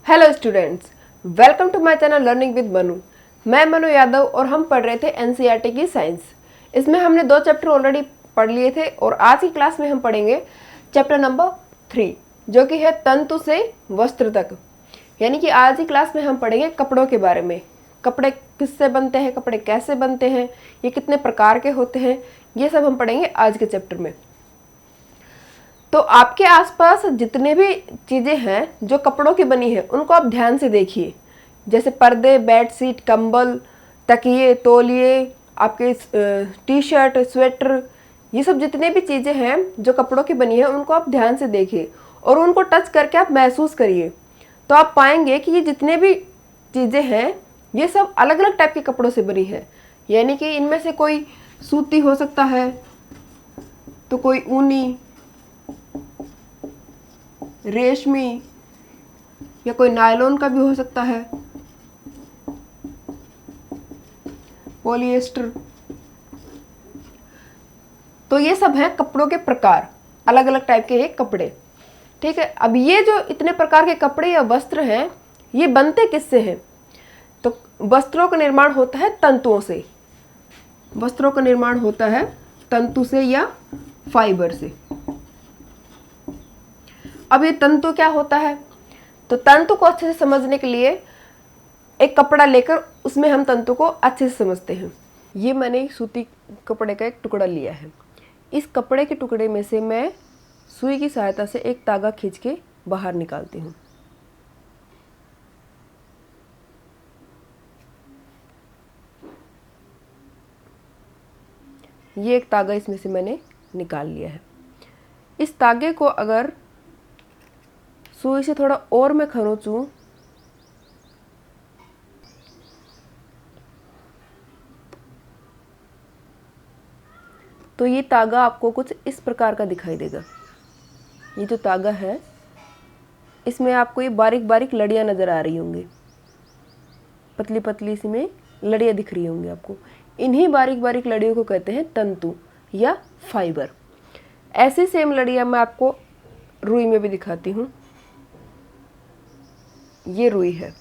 Hello students, welcome to my channel learning with Manu. मैं मनु यादव और हम पढ़ रहे थे एनसीईआरटी की साइंस। इसमें हमने 2 चैप्टर ऑलरेडी पढ़ लिए थे और आज की क्लास में हम पढ़ेंगे चैप्टर नंबर 3 जो कि है तंतु से वस्त्र तक। यानी कि आज की क्लास में हम पढ़ेंगे कपड़ों के बारे में। कपड़े किससे बनते हैं, कपड़े कैसे बनते हैं, ये कितने प्रकार के होते हैं, ये सब हम पढ़ेंगे आज के चैप्टर में। तो आपके आसपास जितने भी चीज़ें हैं जो कपड़ों की बनी है उनको आप ध्यान से देखिए। जैसे पर्दे, बेडशीट, कंबल, तकिए, तौलिए, आपके टी शर्ट, स्वेटर, ये सब जितने भी चीज़ें हैं जो कपड़ों की बनी है उनको आप ध्यान से देखिए और उनको टच करके आप महसूस करिए। तो आप पाएंगे कि ये जितने भी चीज़ें हैं ये सब अलग अलग टाइप के कपड़ों से बनी है। यानी कि इनमें से कोई सूती हो सकता है, तो कोई ऊनी, रेशमी, या कोई नायलॉन का भी हो सकता है, पॉलिएस्टर। तो ये सब है कपड़ों के प्रकार, अलग अलग टाइप के ये कपड़े। ठीक है, अब ये जो इतने प्रकार के कपड़े या वस्त्र हैं ये बनते किससे हैं? तो वस्त्रों का निर्माण होता है तंतुओं से। वस्त्रों का निर्माण होता है तंतु से या फाइबर से। अब ये तंतु क्या होता है? तो तंतु को अच्छे से समझने के लिए एक कपड़ा लेकर उसमें हम तंतु को अच्छे से समझते हैं। ये मैंने एक सूती कपड़े का एक टुकड़ा लिया है। इस कपड़े के टुकड़े में से मैं सुई की सहायता से एक तागा खींच के बाहर निकालती हूँ। ये एक तागा इसमें से मैंने निकाल लिया है। इस तागे को अगर सुई से थोड़ा और मैं खरोंचूं तो ये तागा आपको कुछ इस प्रकार का दिखाई देगा। ये जो तागा है इसमें आपको ये बारीक बारीक लड़ियाँ नज़र आ रही होंगी, पतली पतली सी में लड़ियाँ दिख रही होंगी आपको। इन्हीं बारीक बारीक लड़ियों को कहते हैं तंतु या फाइबर। ऐसी सेम लड़ियाँ मैं आपको रुई में भी दिखाती हूँ। ये रुई है।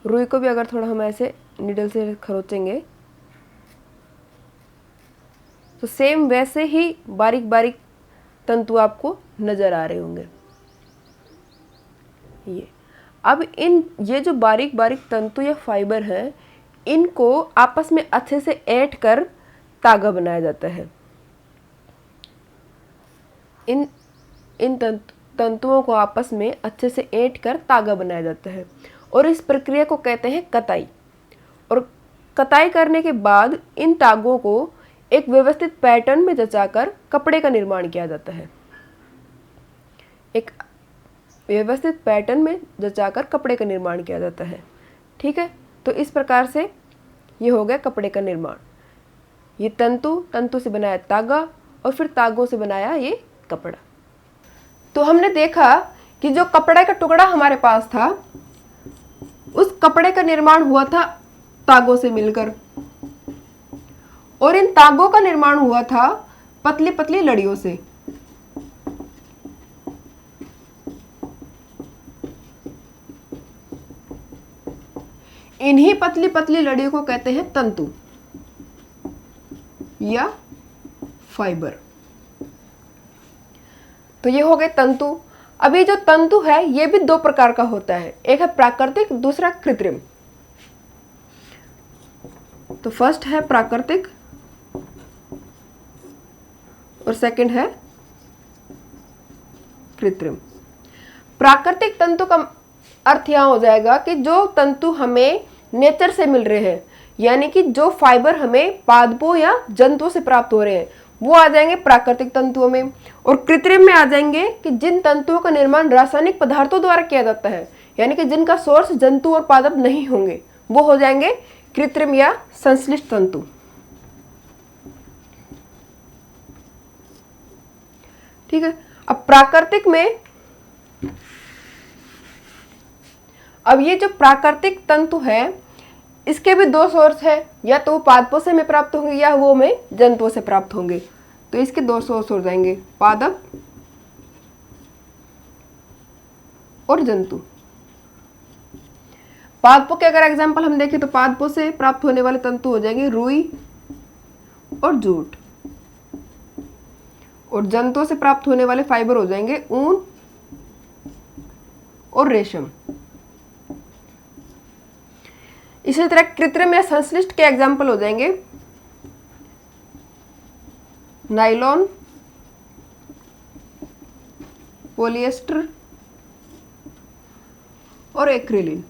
रुई को भी अगर थोड़ा हम ऐसे निडल से खरोचेंगे तो सेम वैसे ही बारीक बारीक तंतु आपको नजर आ रहे होंगे। ये अब ये जो बारीक बारीक तंतु या फाइबर है इनको आपस में अच्छे से ऐंठ कर तागा बनाया जाता है। इन तंतुओं को आपस में अच्छे से ऐंठ कर तागा बनाया जाता है और इस प्रक्रिया को कहते हैं कताई। और कताई करने के बाद इन तागों को एक व्यवस्थित पैटर्न में जचाकर कपड़े का निर्माण किया जाता है। एक व्यवस्थित पैटर्न में जचाकर कपड़े का निर्माण किया जाता है। ठीक है, तो इस प्रकार से ये हो गया कपड़े का निर्माण। ये तंतु से बनाया तागा और फिर तागों से बनाया ये कपड़ा। तो हमने देखा कि जो कपड़े का टुकड़ा हमारे पास था उस कपड़े का निर्माण हुआ था तागों से मिलकर और इन तागों का निर्माण हुआ था पतली पतली लड़ियों से। इन्हीं पतली पतली लड़ियों को कहते हैं तंतु या फाइबर। तो ये हो गए तंतु। अभी जो तंतु है ये भी 2 प्रकार का होता है, एक है प्राकृतिक, दूसरा कृत्रिम। तो फर्स्ट है प्राकृतिक और सेकंड है कृत्रिम। प्राकृतिक तंतु का अर्थ यहां हो जाएगा कि जो तंतु हमें नेचर से मिल रहे हैं, यानी कि जो फाइबर हमें पादपों या जंतुओं से प्राप्त हो रहे हैं वो आ जाएंगे प्राकृतिक तंतुओं में। और कृत्रिम में आ जाएंगे कि जिन तंतुओं का निर्माण रासायनिक पदार्थों द्वारा किया जाता है, यानी कि जिनका सोर्स जंतु और पादप नहीं होंगे, वो हो जाएंगे कृत्रिम या संश्लिष्ट तंतु। ठीक है, अब प्राकृतिक में, अब ये जो प्राकृतिक तंतु है इसके भी 2 सोर्स है, या तो वो पादपों से हमें प्राप्त होंगे या वो हमें जंतुओं से प्राप्त होंगे। तो इसके 2 सोर्स हो जाएंगे, पादप और जंतु। पादपों के अगर एग्जाम्पल हम देखें तो पादपों से प्राप्त होने वाले तंतु हो जाएंगे रुई और जूट, और जंतुओं से प्राप्त होने वाले फाइबर हो जाएंगे ऊन और रेशम। इसी तरह कृत्रिम या संश्लिष्ट के एग्जाम्पल हो जाएंगे नायलॉन, पॉलिएस्टर और एक्रिलिन।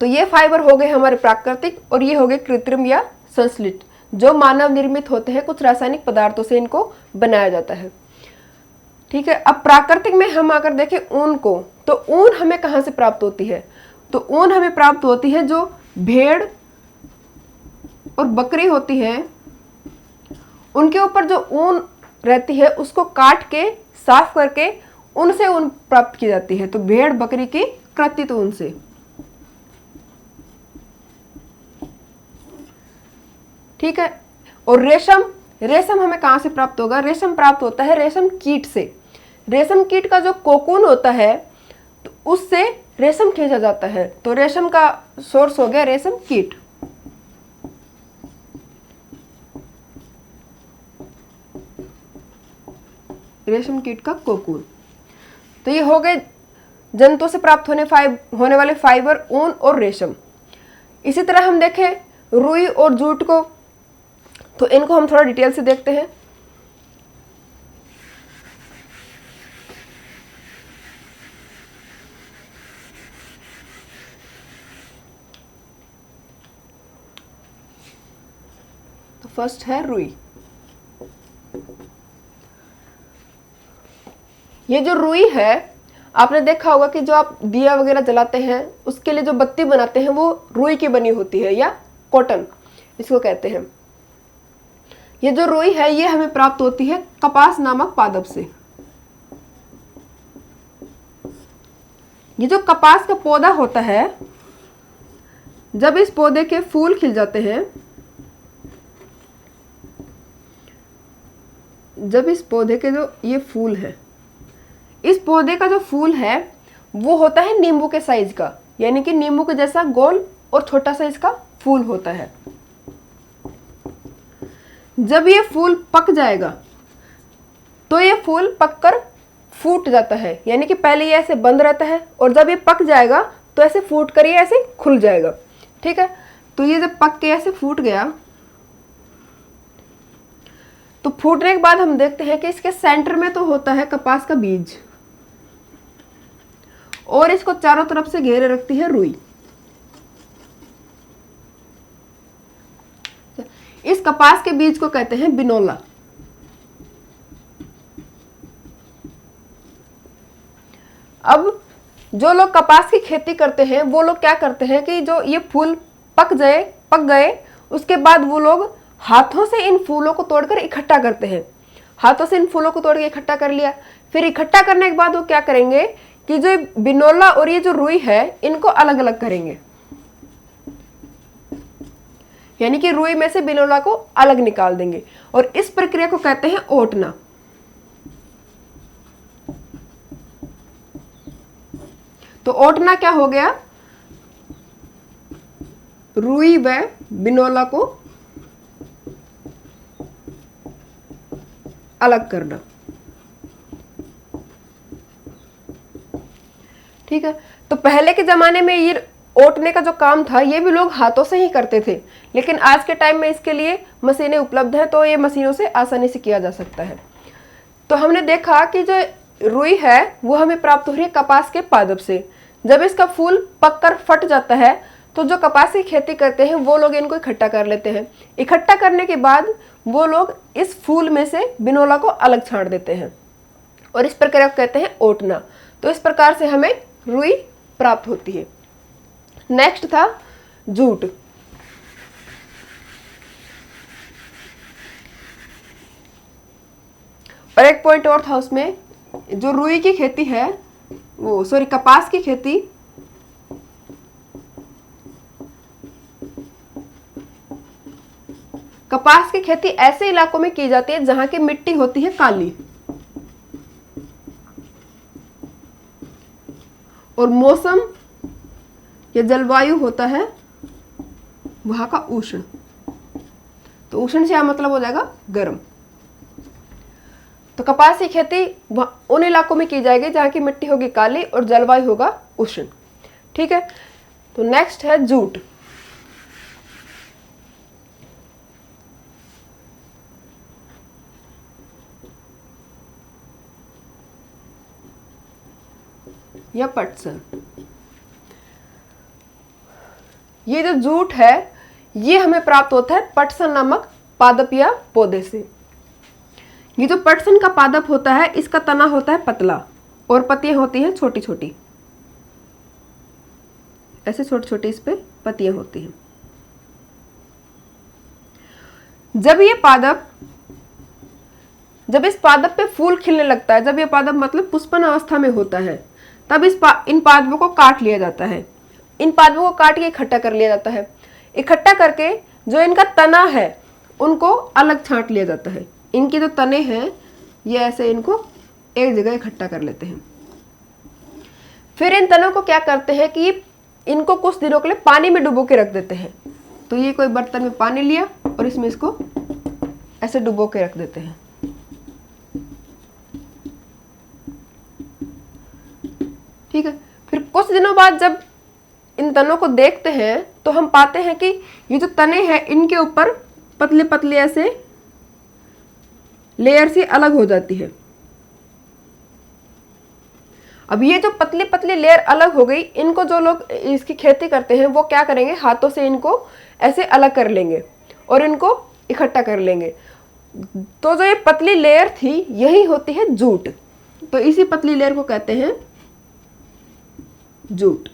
तो ये फाइबर हो गए हमारे प्राकृतिक और ये हो गए कृत्रिम या संश्लिष्ट, जो मानव निर्मित होते हैं, कुछ रासायनिक पदार्थों से इनको बनाया जाता है। ठीक है, अब प्राकृतिक में हम अगर देखें ऊन को, तो ऊन हमें कहाँ से प्राप्त होती है? तो ऊन हमें प्राप्त होती है जो भेड़ और बकरी होती है, उनके ऊपर जो ऊन रहती है उसको काट के साफ करके उनसे ऊन प्राप्त की जाती है। तो भेड़ बकरी की कृत्रित ऊन से। ठीक है, और रेशम, रेशम हमें कहाँ से प्राप्त होगा? रेशम प्राप्त होता है रेशम कीट से। रेशम कीट का जो कोकून होता है तो उससे रेशम खींचा जाता है। तो रेशम का सोर्स हो गया रेशम कीट। रेशम कीट का कोकून। तो ये हो गए जंतुओं से प्राप्त होने वाले फाइबर, ऊन और रेशम। इसी तरह हम देखें रुई और जूट को, तो इनको हम थोड़ा डिटेल से देखते हैं। तो फर्स्ट है रुई। ये जो रुई है, आपने देखा होगा कि जो आप दिया वगैरह जलाते हैं उसके लिए जो बत्ती बनाते हैं वो रुई की बनी होती है, या कॉटन इसको कहते हैं। ये जो रुई है ये हमें प्राप्त होती है कपास नामक पादप से। ये जो कपास का पौधा होता है, जब इस पौधे के फूल खिल जाते हैं, जब इस पौधे के जो ये फूल है, इस पौधे का जो फूल है वो होता है नींबू के साइज का, यानी कि नींबू के जैसा गोल और छोटा सा इसका फूल होता है। जब ये फूल पक जाएगा तो ये फूल पककर फूट जाता है, यानी कि पहले ये ऐसे बंद रहता है और जब ये पक जाएगा तो ऐसे फूट कर ये ऐसे खुल जाएगा। ठीक है, तो ये जब पक के ऐसे फूट गया, तो फूटने के बाद हम देखते हैं कि इसके सेंटर में तो होता है कपास का बीज, और इसको चारों तरफ से घेरे रखती है रुई। इस कपास के बीज को कहते हैं बिनोला। अब जो लोग कपास की खेती करते हैं वो लोग क्या करते हैं कि जो ये फूल पक गए उसके बाद वो लोग हाथों से इन फूलों को तोड़कर इकट्ठा करते हैं। हाथों से इन फूलों को तोड़ के इकट्ठा कर लिया, फिर इकट्ठा करने के बाद वो क्या करेंगे कि जो बिनोला और ये जो रुई है इनको अलग अलग करेंगे, यानी कि रुई में से बिनोला को अलग निकाल देंगे, और इस प्रक्रिया को कहते हैं ओटना। तो ओटना क्या हो गया? रुई व बिनोला को अलग करना। ठीक है, तो पहले के जमाने में ये ओटने का जो काम था ये भी लोग हाथों से ही करते थे, लेकिन आज के टाइम में इसके लिए मशीनें उपलब्ध है, तो ये मशीनों से आसानी से किया जा सकता है। तो हमने देखा कि जो रुई है वो हमें प्राप्त हो रही है कपास के पादप से। जब इसका फूल पककर फट जाता है तो जो कपास की खेती करते हैं वो लोग इनको इकट्ठा कर लेते हैं। इकट्ठा करने के बाद वो लोग इस फूल में से बिनोला को अलग छांट देते हैं, और इस प्रक्रिया को कहते हैं ओटना। तो इस प्रकार से हमें रुई प्राप्त होती है। नेक्स्ट था जूट। और एक पॉइंट और था उसमें, जो रुई की खेती है वो कपास की खेती कपास की खेती ऐसे इलाकों में की जाती है जहां की मिट्टी होती है काली। और मौसम या जलवायु होता है वहां का उष्ण। तो उष्ण से मतलब हो जाएगा गर्म। तो कपास की खेती उन इलाकों में की जाएगी जहां की मिट्टी होगी काली और जलवायु होगा उष्ण। ठीक है। तो नेक्स्ट है जूट। या पटसन। ये जो जूट है ये हमें प्राप्त होता है पटसन नामक पादप या पौधे से। ये जो पटसन का पादप होता है इसका तना होता है पतला और पत्तियां होती हैं छोटी छोटी, ऐसे छोटी छोटी इस पे पत्तियां होती हैं। जब इस पादप पे फूल खिलने लगता है, जब ये पादप मतलब पुष्पन अवस्था में होता है, तब इन पादपों को काट लिया जाता है। इन पादपों को काट के इकट्ठा कर लिया जाता है। इकट्ठा करके जो इनका तना है उनको अलग छांट लिया जाता है। इनके जो तने हैं ये ऐसे इनको एक जगह इकट्ठा कर लेते हैं। फिर इन तनों को क्या करते हैं कि इनको कुछ दिनों के लिए पानी में डुबो के रख देते हैं। तो ये कोई बर्तन में पानी लिया और इसमें इसको ऐसे डुबो के रख देते हैं। ठीक है। फिर कुछ दिनों बाद जब इन तनों को देखते हैं तो हम पाते हैं कि ये जो तने हैं इनके ऊपर पतले पतले ऐसे लेयर सी अलग हो जाती है। अब ये जो पतली पतली लेयर अलग हो गई, इनको जो लोग इसकी खेती करते हैं वो क्या करेंगे, हाथों से इनको ऐसे अलग कर लेंगे और इनको इकट्ठा कर लेंगे। तो जो ये पतली लेयर थी यही होती है जूट। तो इसी पतली लेयर को कहते हैं जूट।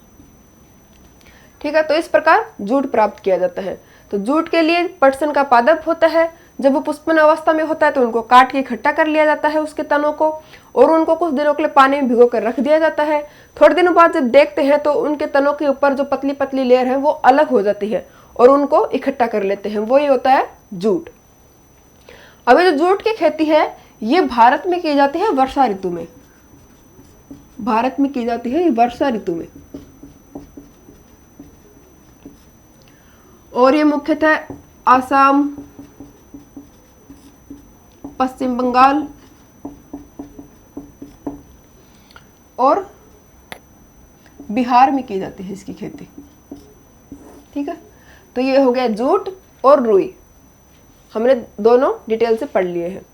ठीक है। तो इस प्रकार जूट प्राप्त किया जाता है। तो जूट के लिए पटसन का पादप होता है। जब वो पुष्पन अवस्था में होता है तो उनको काट के इकट्ठा कर लिया जाता है उसके तनों को, और उनको कुछ दिनों के लिए पानी में भिगो कर रख दिया जाता है। थोड़े दिनों बाद जब देखते हैं तो उनके तनों के ऊपर जो पतली पतली लेयर है वो अलग हो जाती है और उनको इकट्ठा कर लेते हैं। वही होता है जूट। अब ये जो जूट की खेती है ये भारत में की जाती है वर्षा ऋतु में। भारत में की जाती है वर्षा ऋतु में। और ये मुख्यतः आसाम, पश्चिम बंगाल और बिहार में की जाती है इसकी खेती। ठीक है। तो ये हो गया जूट और रुई, हमने दोनों डिटेल से पढ़ लिए हैं।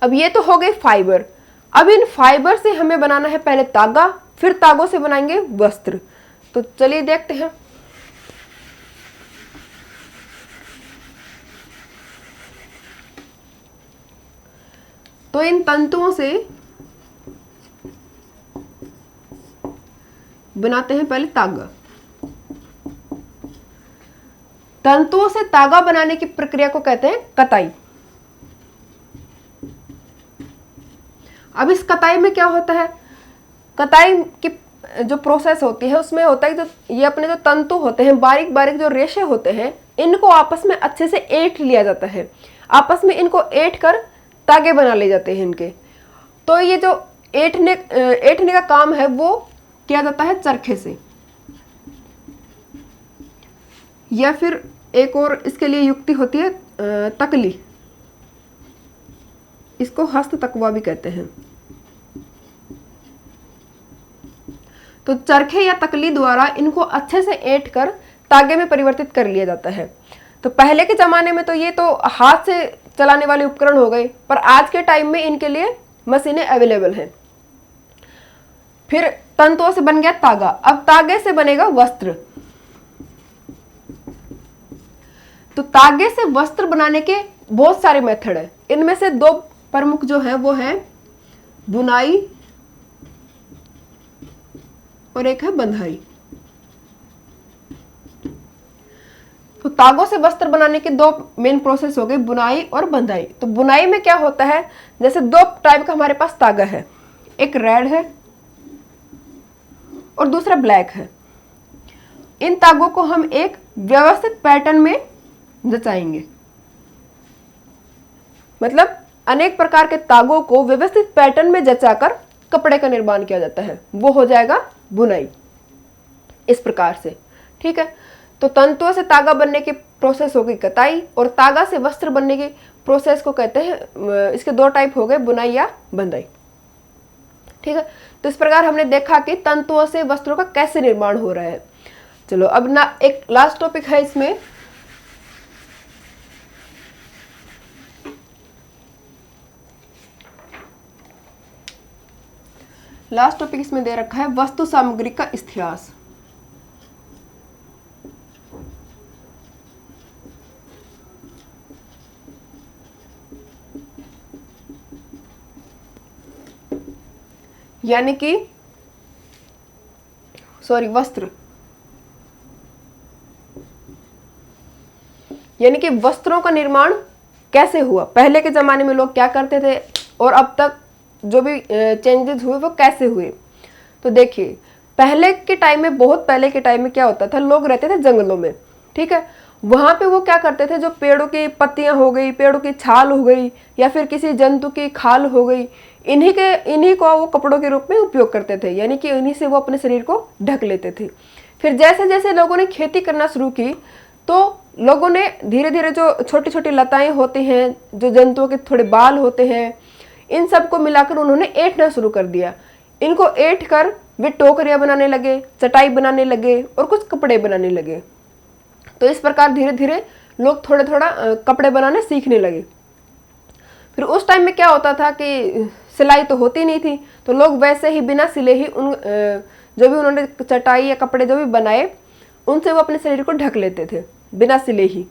अब ये तो हो गए फाइबर। अब इन फाइबर से हमें बनाना है पहले तागा, फिर तागों से बनाएंगे वस्त्र। तो चलिए देखते हैं। तो इन तंतुओं से बनाते हैं पहले तागा। तंतुओं से तागा बनाने की प्रक्रिया को कहते हैं कताई। अब इस कताई में क्या होता है, कताई की जो प्रोसेस होती है उसमें होता है जो ये अपने जो तंतु होते हैं, बारीक बारीक जो रेशे होते हैं, इनको आपस में अच्छे से ऐंठ लिया जाता है। आपस में इनको ऐंठ कर तागे बना ले जाते हैं इनके। तो ये जो ऐंठने का काम है वो किया जाता है चरखे से, या फिर एक और इसके लिए युक्ति होती है तकली। इसको हस्त तकवा भी कहते हैं। तो चरखे या तकली द्वारा इनको अच्छे से ऐंठ कर तागे में परिवर्तित कर लिया जाता है। तो पहले के जमाने में तो ये तो हाथ से चलाने वाले उपकरण हो गए, पर आज के टाइम में इनके लिए मशीनें अवेलेबल हैं। फिर तंतुओं से बन गया तागा। अब तागे से बनेगा वस्त्र। तो तागे से वस्त्र बनाने के बहुत सारे मेथड है। इनमें से दो प्रमुख जो है वो है बुनाई और एक है बंधाई। तो तागों से वस्त्र बनाने के दो मेन प्रोसेस हो गए, बुनाई और बंधाई। तो बुनाई में क्या होता है, जैसे दो टाइप का हमारे पास तागा है, एक रेड है और दूसरा ब्लैक है। इन तागों को हम एक व्यवस्थित पैटर्न में जचाएंगे। मतलब अनेक प्रकार के तागों को व्यवस्थित पैटर्न में जचाकर कपड़े का निर्माण किया जाता है, वो हो जाएगा बुनाई, इस प्रकार से। ठीक है, तो तंतुओं से तागा बनने की प्रोसेस हो गई कताई, और तागा से वस्त्र बनने की प्रोसेस को कहते हैं, इसके दो टाइप हो गए, बुनाई या बंधाई। ठीक है, तो इस प्रकार हमने देखा कि तंतुओं से वस्त्रों का कैसे निर्माण हो रहा है। चलो अब ना एक लास्ट टॉपिक है इसमें, लास्ट टॉपिक इसमें दे रखा है वस्तु सामग्री का इतिहास। यानी कि वस्त्र, यानी कि वस्त्रों का निर्माण कैसे हुआ, पहले के जमाने में लोग क्या करते थे और अब तक जो भी चेंजेस हुए वो कैसे हुए। तो देखिए, पहले के टाइम में, बहुत पहले के टाइम में क्या होता था, लोग रहते थे जंगलों में। ठीक है, वहां पे वो क्या करते थे, जो पेड़ों की पत्तियां हो गई, पेड़ों की छाल हो गई, या फिर किसी जंतु की खाल हो गई, इन्हीं को वो कपड़ों के रूप में उपयोग करते थे, यानी कि इन्हीं से वो अपने शरीर को ढक लेते थे। फिर जैसे जैसे लोगों ने खेती करना शुरू की, तो लोगों ने धीरे धीरे जो छोटी छोटी लताएं होती हैं, जो जंतुओं के थोड़े बाल होते हैं, इन सबको मिलाकर उन्होंने ऐंठना शुरू कर दिया। इनको ऐंठ कर वे टोकरियां बनाने लगे, चटाई बनाने लगे और कुछ कपड़े बनाने लगे। तो इस प्रकार धीरे धीरे लोग थोड़ा थोड़ा कपड़े बनाने सीखने लगे। फिर उस टाइम में क्या होता था कि सिलाई तो होती नहीं थी, तो लोग वैसे ही बिना सिले ही जो भी उन्होंने चटाई या कपड़े जो भी बनाए, उनसे वो अपने शरीर को ढक लेते थे बिना सिले ही।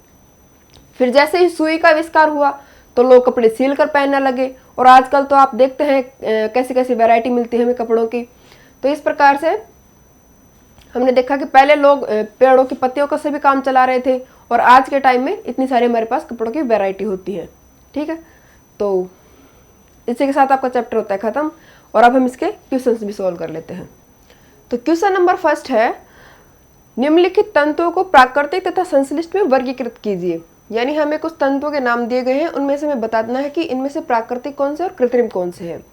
फिर जैसे ही सुई का आविष्कार हुआ, तो लोग कपड़े सिल कर पहनने लगे, और आजकल तो आप देखते हैं कैसी कैसी वैरायटी मिलती है हमें कपड़ों की। तो इस प्रकार से हमने देखा कि पहले लोग पेड़ों की पत्तियों का से भी काम चला रहे थे, और आज के टाइम में इतनी सारी हमारे पास कपड़ों की वैरायटी होती है। ठीक है, तो इसी के साथ आपका चैप्टर होता है खत्म, और अब हम इसके क्वेश्चंस भी सॉल्व कर लेते हैं। तो क्वेश्चन नंबर फर्स्ट है, निम्नलिखित तंतुओं को प्राकृतिक तथा संश्लिष्ट में वर्गीकृत कीजिए। यानी हमें कुछ तंतुओं के नाम दिए गए हैं, उनमें से हमें बताना है कि इनमें से प्राकृतिक कौन से और कृत्रिम कौन से हैं।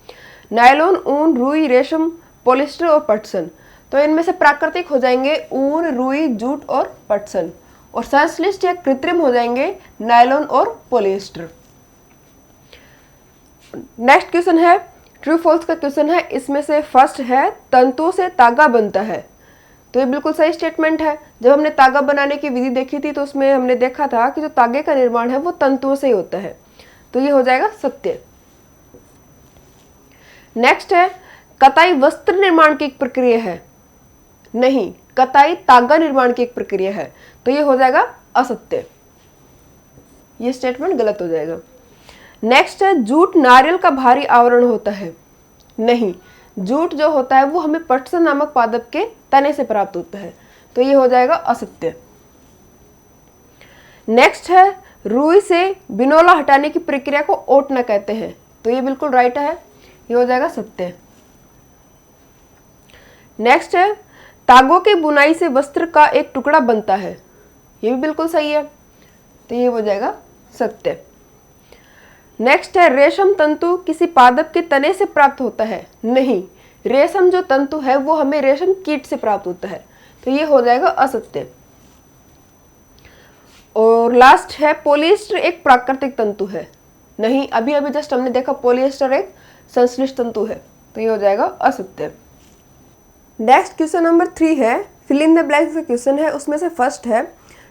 नायलॉन, ऊन, रुई, रेशम, पॉलिस्टर और पटसन। तो इनमें से प्राकृतिक हो जाएंगे ऊन, रुई, जूट और पटसन, और संश्लिष्ट या कृत्रिम हो जाएंगे नायलॉन और पॉलिएस्टर। नेक्स्ट क्वेश्चन है ट्रू फॉल्स का क्वेश्चन है। इसमें से फर्स्ट है तंतुओं से तागा बनता है। तो ये बिल्कुल सही स्टेटमेंट है। जब हमने तागा बनाने की विधि देखी थी, तो उसमें हमने देखा था कि जो तागे का निर्माण है वो तंतुओं से ही होता है। तो ये हो जाएगा सत्य। नेक्स्ट है कताई वस्त्र निर्माण की एक प्रक्रिया है। नहीं, कताई तागा निर्माण की एक प्रक्रिया है। तो ये हो जाएगा असत्य, ये स्टेटमेंट गलत हो जाएगा। नेक्स्ट है जूट नारियल का भारी आवरण होता है। नहीं, जूट जो होता है वो हमें पटसन नामक पादप के तने से प्राप्त होता है। तो ये हो जाएगा असत्य। नेक्स्ट है रुई से बिनौला हटाने की प्रक्रिया को ओटना कहते हैं। तो ये बिल्कुल राइट है, ये हो जाएगा सत्य। नेक्स्ट है तागों की बुनाई से वस्त्र का एक टुकड़ा बनता है। ये भी बिल्कुल सही है, तो ये हो जाएगा सत्य। नेक्स्ट है रेशम तंतु किसी पादप के तने से प्राप्त होता है। नहीं, रेशम जो तंतु है वो हमें रेशम कीट से प्राप्त होता है। तो ये हो जाएगा असत्य। और लास्ट है पॉलिएस्टर एक प्राकृतिक तंतु है। नहीं, अभी अभी जस्ट हमने देखा पॉलिएस्टर एक संश्लिष्ट तंतु है। तो ये हो जाएगा असत्य। नेक्स्ट क्वेश्चन नंबर 3 है फिल इन द ब्लैंक्स का क्वेश्चन है। उसमें से फर्स्ट है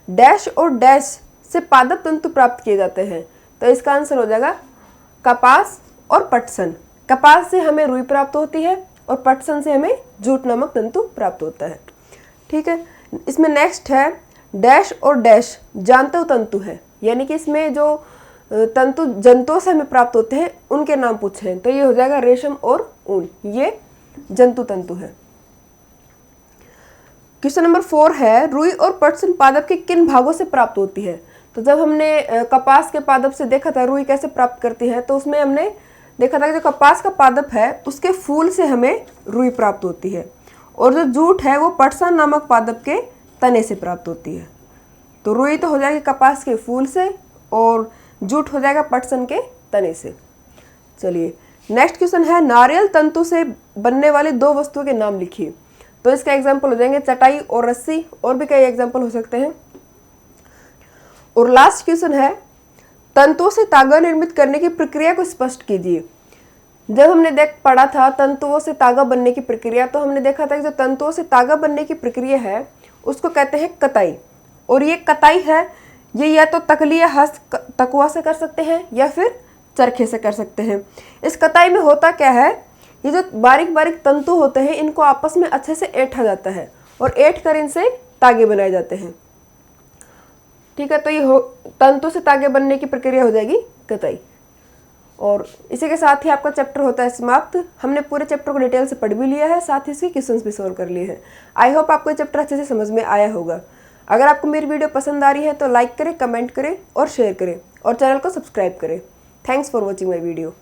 डैश और डैश से पादप तंतु प्राप्त किए जाते हैं। तो इसका आंसर हो जाएगा कपास और पटसन। कपास से हमें रुई प्राप्त होती है और पटसन से हमें जूट नामक तंतु प्राप्त होता है। ठीक है, इसमें नेक्स्ट है डैश और डैश जांतव तंतु है। यानी कि इसमें जो तंतु जंतुओं से हमें प्राप्त होते हैं उनके नाम पूछे हैं। तो ये हो जाएगा रेशम और ऊन, ये जंतु तंतु है। क्वेश्चन नंबर 4 है रुई और पटसन पादप के किन भागों से प्राप्त होती है। तो जब हमने कपास के पादप से देखा था रुई कैसे प्राप्त करती है, तो उसमें हमने देखा था कि जो कपास का पादप है उसके फूल से हमें रुई प्राप्त होती है, और जो जूट है वो पटसन नामक पादप के तने से प्राप्त होती है। तो रुई तो हो जाएगी कपास के फूल से और जूट हो जाएगा पटसन के तने से। चलिए नेक्स्ट क्वेश्चन है नारियल तंतु से बनने वाली दो वस्तुओं के नाम लिखिए। तो इसका एग्जाम्पल हो जाएंगे चटाई और रस्सी, और भी कई एग्जाम्पल हो सकते हैं। और लास्ट क्वेश्चन है, तंतुओं से तागा निर्मित करने की प्रक्रिया को स्पष्ट कीजिए। जब हमने पढ़ा था तंतुओं से तागा बनने की प्रक्रिया, तो हमने देखा था कि जो तंतुओं से तागा बनने की प्रक्रिया है उसको कहते हैं कताई। और ये कताई है, ये या तो तकली या हस्त तकुआ से कर सकते हैं या फिर चरखे से कर सकते हैं। इस कताई में होता क्या है, ये जो बारीक बारीक तंतु होते हैं इनको आपस में अच्छे से ऐंठा जाता है और ऐंठ कर इनसे तागे बनाए जाते हैं। ठीक है, तो ये तंतु से तागे बनने की प्रक्रिया हो जाएगी कताई। और इसी के साथ ही आपका चैप्टर होता है समाप्त। हमने पूरे चैप्टर को डिटेल से पढ़ भी लिया है, साथ ही इसके क्वेश्चंस भी सॉल्व कर लिए हैं। आई होप आपको ये चैप्टर अच्छे से समझ में आया होगा। अगर आपको मेरी वीडियो पसंद आ रही है तो लाइक करें, कमेंट करें और शेयर करें, और चैनल को सब्सक्राइब करें। Thanks for watching my video.